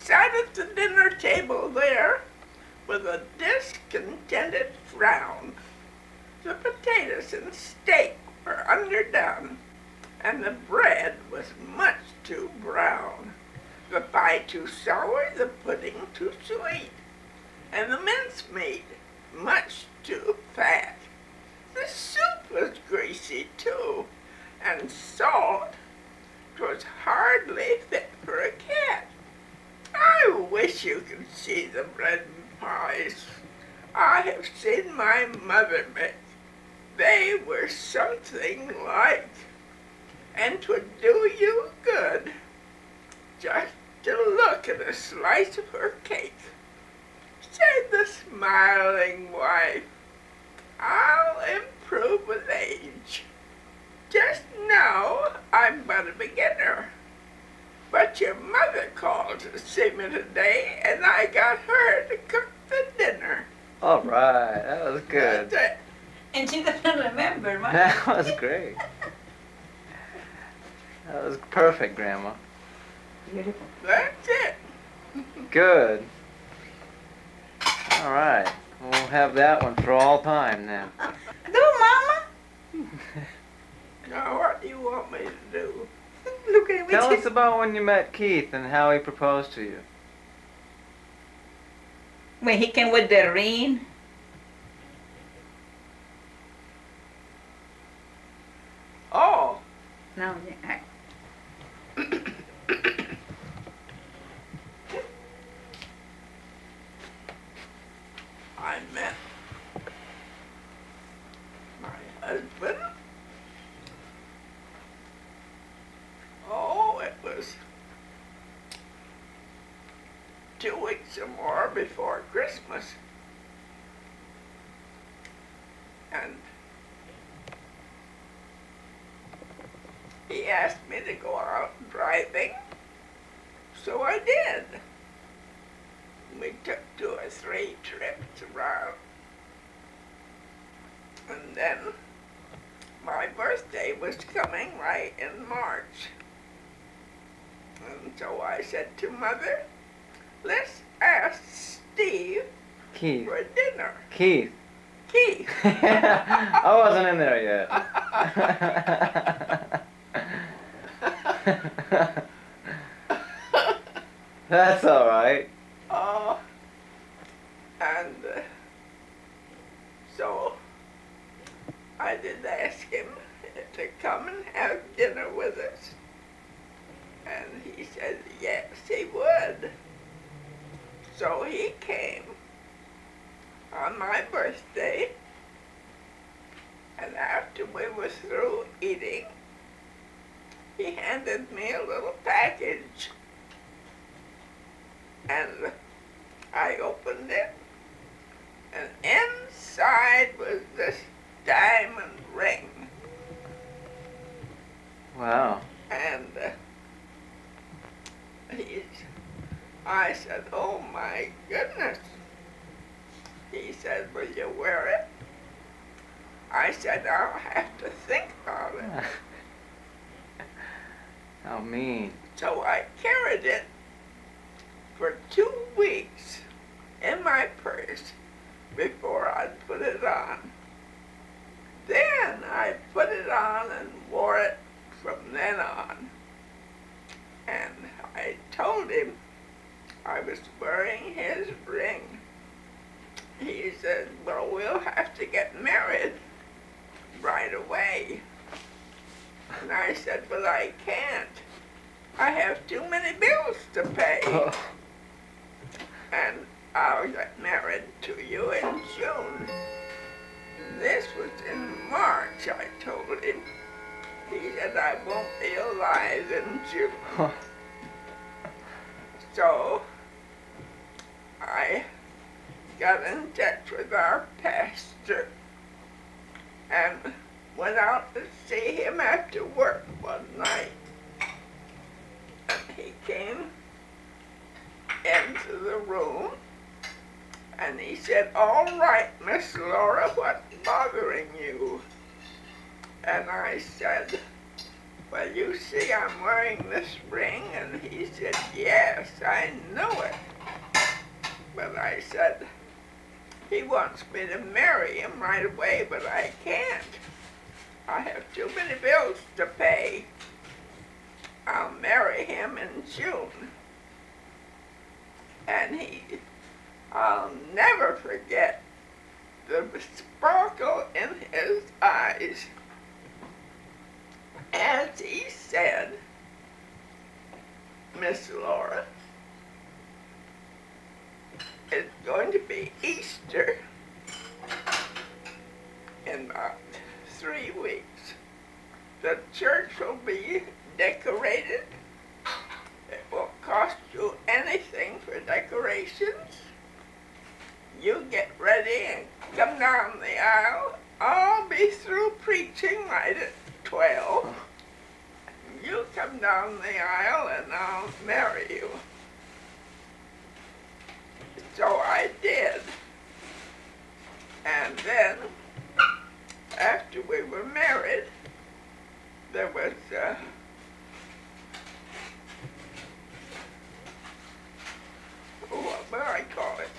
sat at the dinner table there with a discontented frown. The potatoes and steak were underdone, and the bread was much too brown, the pie too sour, the pudding too sweet, and the mincemeat much too fat. The soup was greasy too, and salt 'twas hardly fit for a cat. I wish you could see the bread and pies I have seen my mother make. They were something like, and 'twould do you good just to look at a slice of her cake, said the smiling wife. I'll improve with age. Just now I'm but a beginner. But your mother called to see me today, and I got her to cook the dinner. All right, that was good. That's it. And she doesn't remember, right? That was great. That was perfect, Grandma. Beautiful. That's it. Good. All right, we'll have that one for all time now. Do, Mama. Now what do you want me to do? Look at Tell me. us about when you met Keith and how he proposed to you. When he came with the ring. Oh, No, I met my husband. Oh, it was 2 weeks or more before Christmas. And he asked me to go out driving, so I did. We took 2 or 3 trips around. And then my birthday was coming right in March. And so I said to Mother, let's ask Steve Keith. for dinner. Keith. Keith. I wasn't in there yet. That's all right. And so I did ask him to come and have dinner with us. And he said yes, he would. So he came on my birthday, and after we were through eating, he handed me a little package. And I opened it, and inside was this diamond ring. Wow. And I said, oh my goodness. He said, will you wear it? I said, I'll have to think about it. How mean. So I carried it for 2 weeks in my purse before I'd put it on. Then I put it on and wore it from then on. And I told him I was wearing his ring. He said, well, we'll have to get married right away. And I said, but I can't. I have too many bills to pay. Oh. And I'll get married to you in June. This was in March, I told him. He said, I won't be alive in June. So I got in touch with our pastor and went out to see him after work one night. And he came into the room and he said, all right, Miss Laura, what's bothering you? And I said, well, you see I'm wearing this ring, and he said, yes, I know it. But I said, he wants me to marry him right away, but I can't. I have too many bills to pay. I'll marry him in June. And I'll never forget the sparkle in his eyes as he said, Miss Laura, it's going to be Easter in about 3 weeks. The church will be decorated. It won't cost you anything for decorations. You get ready and come down the aisle. I'll be through preaching right at 12. You come down the aisle and I'll marry you. So I did. And then, after we were married, there was what do I call it?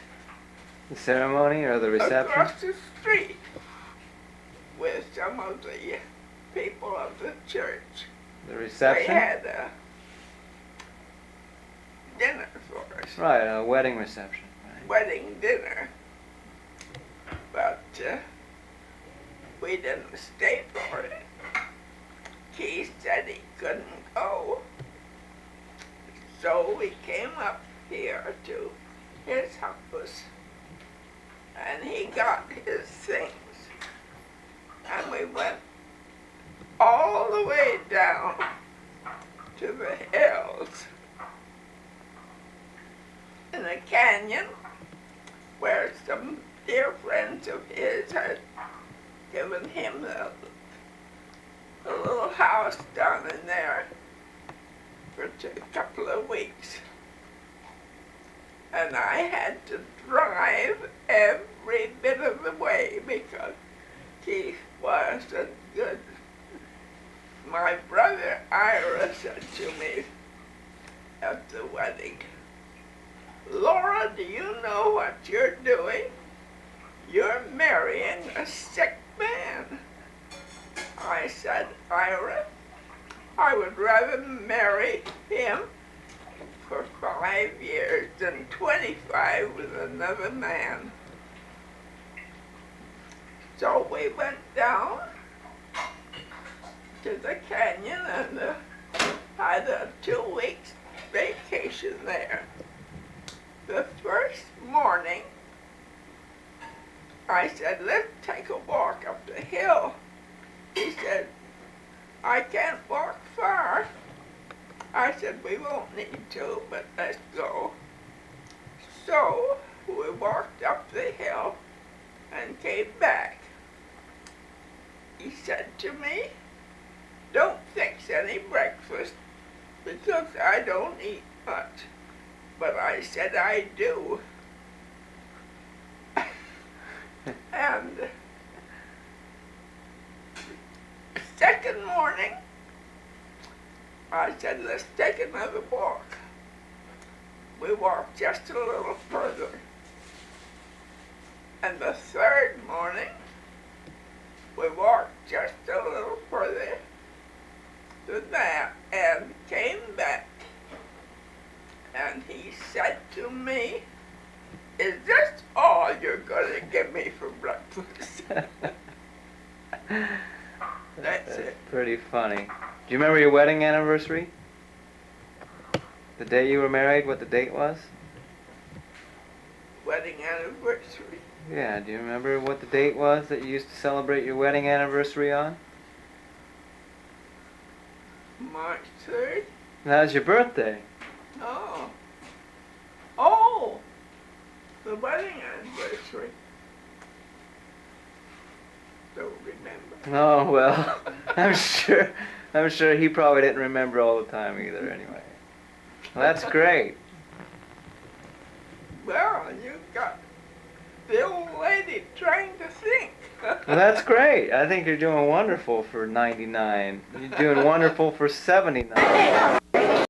The ceremony or the reception? Across the street with some of the people of the church. The They reception? had a dinner for us, Right, a wedding reception. Right. wedding dinner. But we didn't stay for it. Keith said he couldn't go. So we came up here to his house and he got his things. And we went all the way down to the hills in a canyon where some dear friends of his had given him a little house down in there for a couple of weeks. And I had to drive every bit of the way because Keith wasn't good. My brother Ira said to me at the wedding, Laura, do you know what you're doing? You're marrying a sick man. I said, Ira, I would rather marry him for 5 years than 25 with another man. So we went down to the canyon and had a 2 weeks vacation there. The first morning, I said, let's take a walk up the hill. He said, I can't walk far. I said, we won't need to, but let's go. So we walked up the hill and came back. He said to me, don't fix any breakfast because I don't eat much. But I said I do. And second morning, I said, let's take another walk. We walked just a little further. And the third morning, we walked just a little further than that and came back. And he said to me, is this all you're going to give me for breakfast? That's it. Pretty funny. Do you remember your wedding anniversary? The day you were married, what the date was? Wedding anniversary. Yeah, do you remember what the date was that you used to celebrate your wedding anniversary on? March 3rd. That was your birthday. Oh. Oh! The wedding anniversary. Don't remember. Oh, well, I'm sure he probably didn't remember all the time either anyway. Well, that's great. Well, you got the old lady trying to think. Well, that's great. I think you're doing wonderful for 99. You're doing wonderful for 79.